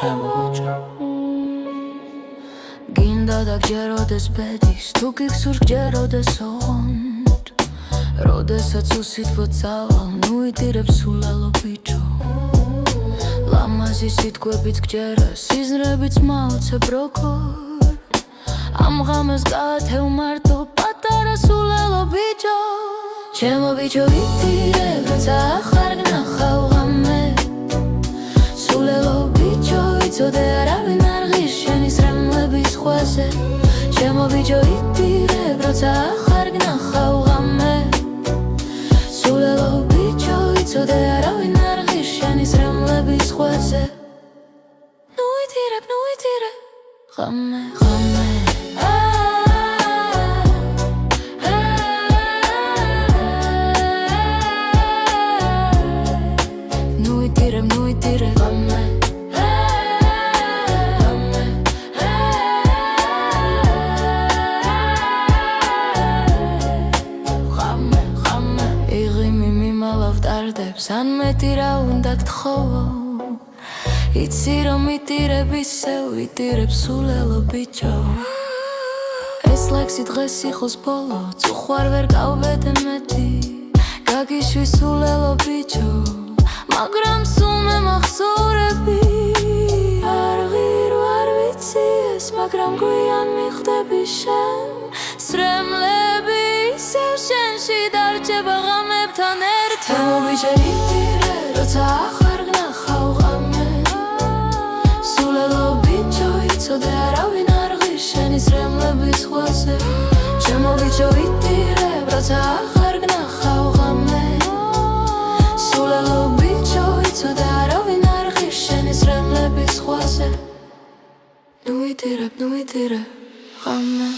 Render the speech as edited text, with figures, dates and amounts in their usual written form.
ჩემო ბიჭო გინდა და გჯეროდეს ბედის თუ გიქსურს გჯეროდეს ოღონდ როდესაც უსიტყვოდ წავალ ნუ იტირებ სულელო ბიჭო ლამაზი სიტყვებით გჯერა სიზმრებით მაოცებ როგორ ამ ღამეს გაათევ მარტო პატარა სულელო ბიჭო ჩემო ბიჭო იტირებ როცა ახარ გნახავ ღამე სულელო ბიჭო იცოდე არავინ არ ღირს შენი სრემლების ხვაზე ჩემო ბიჭო იტირებ როცა ახარ გნახავ ღამე სულელო ბიჭო იცოდე არავინ არ ღირს შენი სრემლების ხვაზე ნუ იტირებ ღამე ღამე ან მეტი რა უნდა გთხოვო იცი რომ იტირებ ისევ იტირებ სულელო ბიჭო ეს ლექსი დღეს იყოს ბოლო თუ ხوار ვერ გავბედე მეტი გაგიშვი სულელო ბიჭო მაგრამ სულ მე მახსოვრები არ ღირ ვარ ვიცი ეს მაგრამ გვიან მიხდები შენ სრემლები ისევ შენში დარჩება ღამებთან ჩემო ბიჭო იტირე როცა ახარ გნახავ ღამე სულელო ბიჭო იცოდე არავინ არ ღირს შენი სრემლების ხვაზე ჩემო ბიჭო იტირე როცა ახარ გნახავ ღამე სულელო ბიჭო იცოდე არავინ არ ღირს შენი სრემლების ხვაზე ნუ იტირებ ღამე